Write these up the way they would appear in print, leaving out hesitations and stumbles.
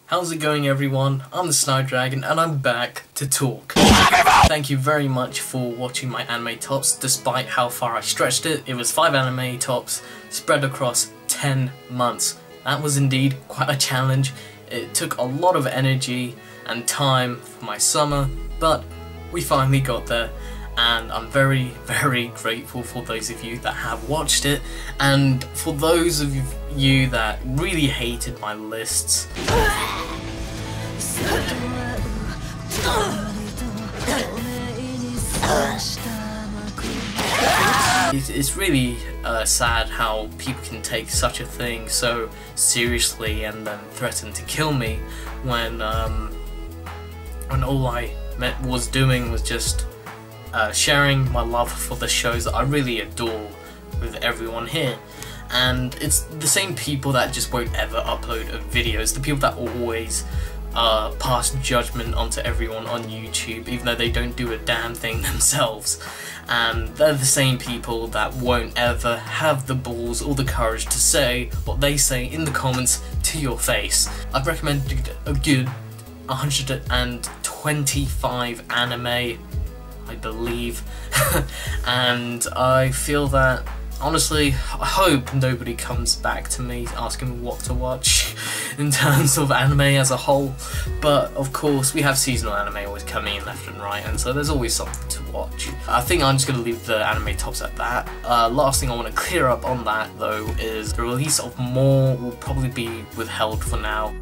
How's it going, everyone? I'm the Snowdragon and I'm back to talk. Thank you very much for watching my anime tops. Despite how far I stretched it, it was 5 anime tops spread across 10 months. That was indeed quite a challenge. It took a lot of energy and time for my summer, but we finally got there. And I'm very, very grateful for those of you that have watched it, and for those of you that really hated my lists. It's really sad how people can take such a thing so seriously and then threaten to kill me when all I was doing was just sharing my love for the shows that I really adore with everyone here. And it's the same people that just won't ever upload videos, the people that always pass judgment onto everyone on YouTube even though they don't do a damn thing themselves. And they're the same people that won't ever have the balls or the courage to say what they say in the comments to your face. I've recommended a good 125 anime, I believe, and I feel that, honestly, I hope nobody comes back to me asking me what to watch in terms of anime as a whole, but of course we have seasonal anime always coming in left and right, and so there's always something to watch. I think I'm just going to leave the anime tops at that. Last thing I want to clear up on that though is the release of more will probably be withheld for now.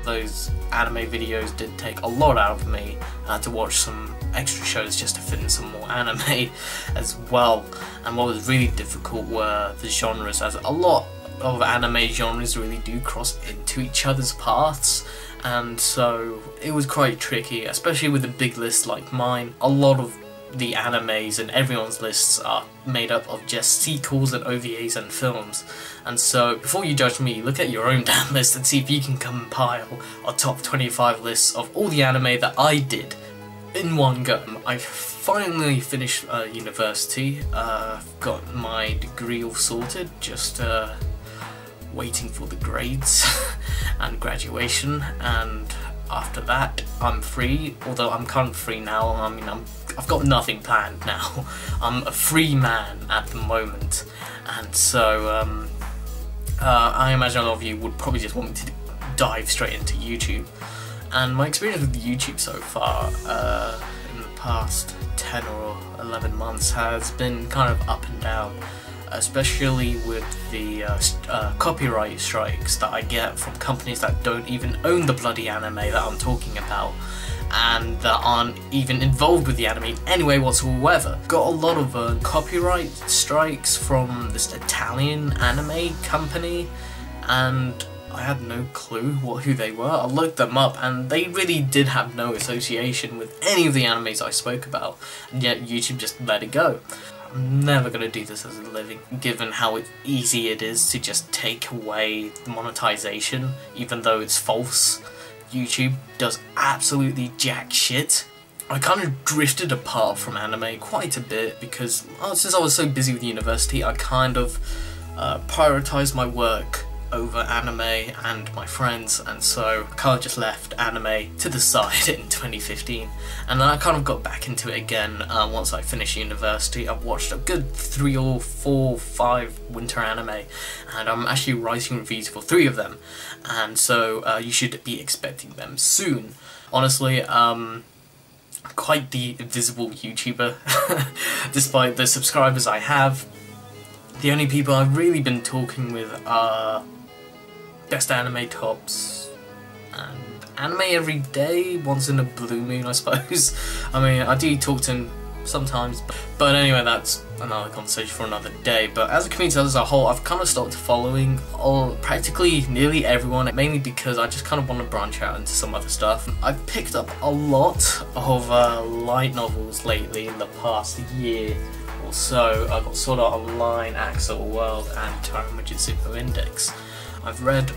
Those anime videos did take a lot out of me. I had to watch some extra shows just to fit in some more anime as well, and what was really difficult were the genres, as a lot of anime genres really do cross into each other's paths, and so it was quite tricky, especially with a big list like mine. A lot of the animes and everyone's lists are made up of just sequels and OVAs and films, and so before you judge me, look at your own damn list and see if you can compile a top 25 lists of all the anime that I did in one go. I finally finished university, got my degree all sorted, just waiting for the grades and graduation, and after that I'm free, although I'm kind of free now. I mean, I've got nothing planned now. I'm a free man at the moment, and so I imagine a lot of you would probably just want me to dive straight into YouTube. And my experience with YouTube so far in the past 10 or 11 months has been kind of up and down, especially with the copyright strikes that I get from companies that don't even own the bloody anime that I'm talking about, and that aren't even involved with the anime in any way whatsoever. Got a lot of copyright strikes from this Italian anime company, and I had no clue who they were. I looked them up and they really did have no association with any of the animes I spoke about, and yet YouTube just let it go. I'm never going to do this as a living, given how easy it is to just take away the monetization, even though it's false. YouTube does absolutely jack shit. I kind of drifted apart from anime quite a bit because since I was so busy with university, I kind of prioritized my work over anime and my friends, and so I kind of just left anime to the side in 2015, and then I kind of got back into it again once I finished university. I've watched a good 3 or 4, 5 winter anime, and I'm actually writing reviews for 3 of them, and so you should be expecting them soon. Honestly, I'm quite the invisible YouTuber despite the subscribers I have. The only people I've really been talking with are Best Anime Tops and Anime Every Day, once in a blue moon, I suppose. I mean, I do talk to him sometimes, but anyway, that's another conversation for another day. But as a community as a whole, I've kind of stopped following practically nearly everyone, mainly because I just kind of want to branch out into some other stuff. I've picked up a lot of light novels lately in the past year. So I got Sword Art Online, Axel World, and Taramajit Super Index. I've read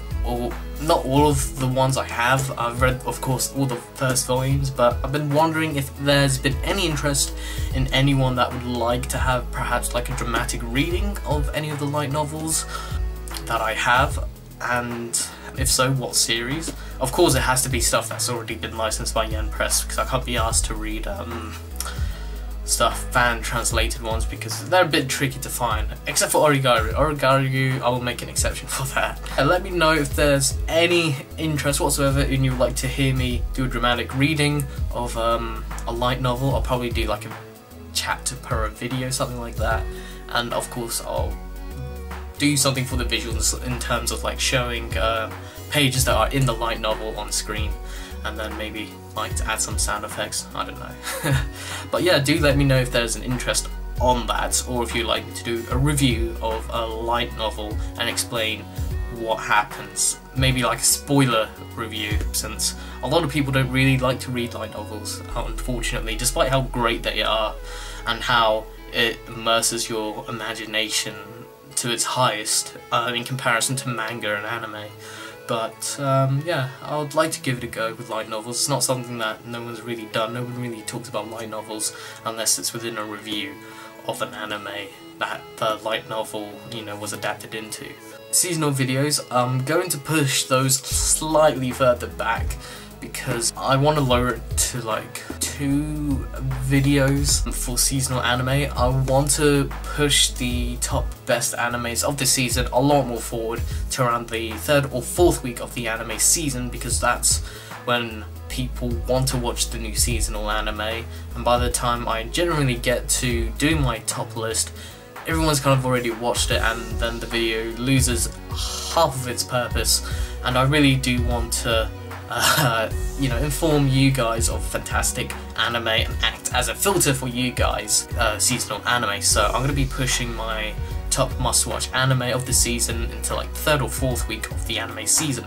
not all of the ones I have. I've read, of course, all the first volumes, but I've been wondering if there's been any interest in anyone that would like to have perhaps like a dramatic reading of any of the light novels that I have, and if so, what series. Of course, it has to be stuff that's already been licensed by Yen Press, because I can't be asked to read stuff, fan-translated ones, because they're a bit tricky to find, except for Origaru. Origaru, I will make an exception for that. And let me know if there's any interest whatsoever and you'd like to hear me do a dramatic reading of a light novel. I'll probably do like a chapter per video, something like that, and of course I'll do something for the visuals in terms of like showing pages that are in the light novel on screen, and then maybe like to add some sound effects, I don't know. But yeah, do let me know if there's an interest on that, or if you'd like me to do a review of a light novel and explain what happens. Maybe like a spoiler review, since a lot of people don't really like to read light novels, unfortunately, despite how great they are and how it immerses your imagination to its highest in comparison to manga and anime. But yeah, I would like to give it a go with light novels. It's not something that no one's really done. No one really talks about light novels unless it's within a review of an anime that the light novel, you know, was adapted into. Seasonal videos, I'm going to push those slightly further back because I want to lower it to like 2 videos for seasonal anime. I want to push the top best animes of the season a lot more forward to around the 3rd or 4th week of the anime season, because that's when people want to watch the new seasonal anime, and by the time I generally get to doing my top list, everyone's kind of already watched it, and then the video loses half of its purpose. And I really do want to you know, inform you guys of fantastic anime and act as a filter for you guys seasonal anime. So I'm going to be pushing my top must-watch anime of the season into like 3rd or 4th week of the anime season,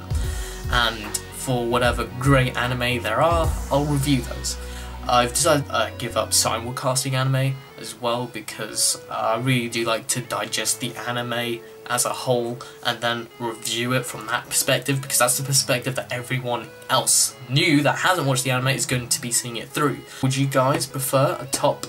and for whatever great anime there are, I'll review those. I've decided to give up simulcasting anime as well, because I really do like to digest the anime as a whole and then review it from that perspective, because that's the perspective that everyone else new that hasn't watched the anime is going to be seeing it through. Would you guys prefer a top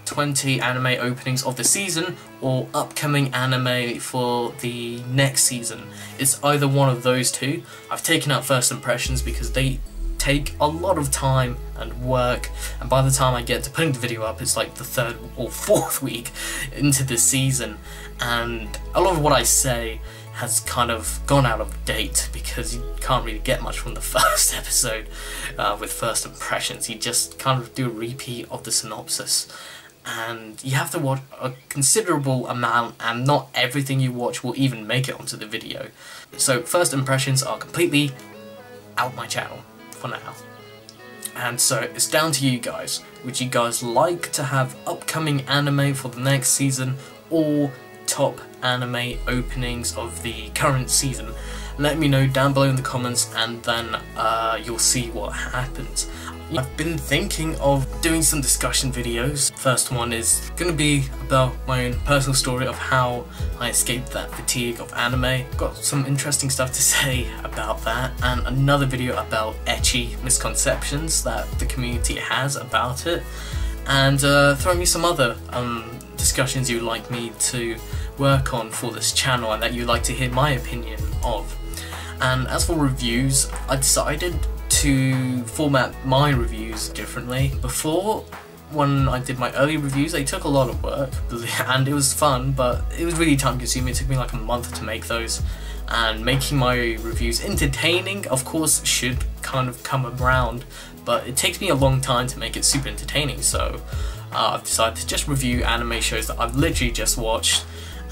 20 anime openings of the season or upcoming anime for the next season? It's either one of those two. I've taken out first impressions because they take a lot of time and work, and by the time I get to putting the video up, it's like the 3rd or 4th week into the season, and a lot of what I say has kind of gone out of date because you can't really get much from the first episode with first impressions. You just kind of do a repeat of the synopsis, and you have to watch a considerable amount, and not everything you watch will even make it onto the video. So first impressions are completely out my channel for now. And so it's down to you guys. Would you guys like to have upcoming anime for the next season or top anime openings of the current season? Let me know down below in the comments, and then you'll see what happens. I've been thinking of doing some discussion videos. First one is going to be about my own personal story of how I escaped that fatigue of anime. Got some interesting stuff to say about that, and another video about ecchi misconceptions that the community has about it, and throw me some other discussions you'd like me to work on for this channel and that you'd like to hear my opinion of. And as for reviews, I decided to format my reviews differently. Before, when I did my early reviews, they took a lot of work, and it was fun, but it was really time consuming. It took me like a month to make those, and making my reviews entertaining, of course, should kind of come around, but it takes me a long time to make it super entertaining. So I've decided to just review anime shows that I've literally just watched,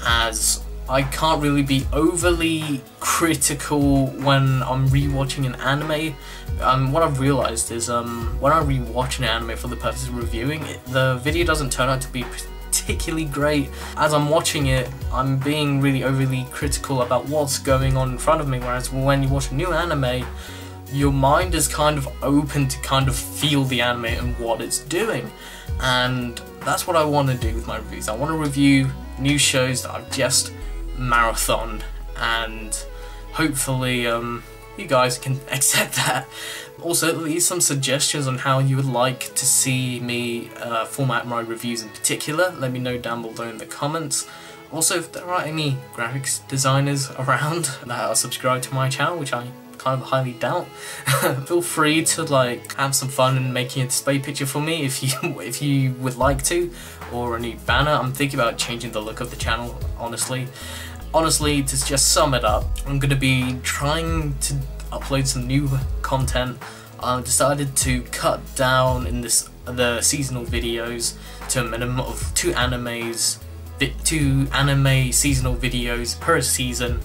as I can't really be overly critical when I'm rewatching an anime. What I've realised is when I rewatch an anime for the purpose of reviewing it, the video doesn't turn out to be particularly great. As I'm watching it, I'm being really overly critical about what's going on in front of me, whereas when you watch a new anime, your mind is kind of open to kind of feel the anime and what it's doing. And that's what I want to do with my reviews. I want to review new shows that I've just marathoned, and hopefully you guys can accept that. Also, leave some suggestions on how you would like to see me format my reviews in particular. Let me know down below in the comments. Also, if there are any graphics designers around that are subscribed to my channel, which I kind of highly doubt. Feel free to like have some fun in making a display picture for me if you would like to, or a new banner. I'm thinking about changing the look of the channel, honestly. Honestly, to just sum it up, I'm going to be trying to upload some new content. I decided to cut down in the seasonal videos to a minimum of 2 anime seasonal videos per season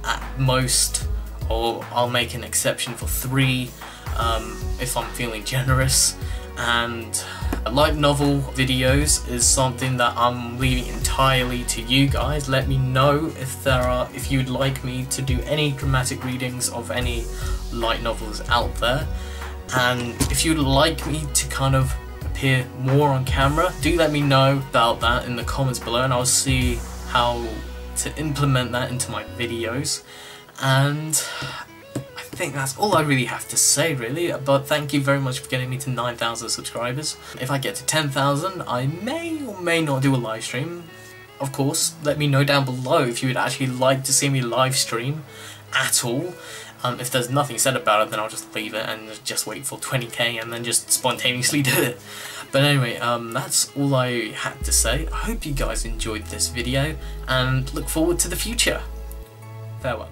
at most, or I'll make an exception for 3 if I'm feeling generous. And light novel videos is something that I'm leaving entirely to you guys. Let me know if you'd like me to do any dramatic readings of any light novels out there, and if you'd like me to kind of appear more on camera, do let me know about that in the comments below, and I'll see how to implement that into my videos. And I think that's all I really have to say, really, but thank you very much for getting me to 9,000 subscribers. If I get to 10,000, I may or may not do a live stream. Of course, let me know down below if you would actually like to see me live stream at all. If there's nothing said about it, then I'll just leave it and just wait for 20k and then just spontaneously do it. But anyway, that's all I had to say. I hope you guys enjoyed this video and look forward to the future. Farewell.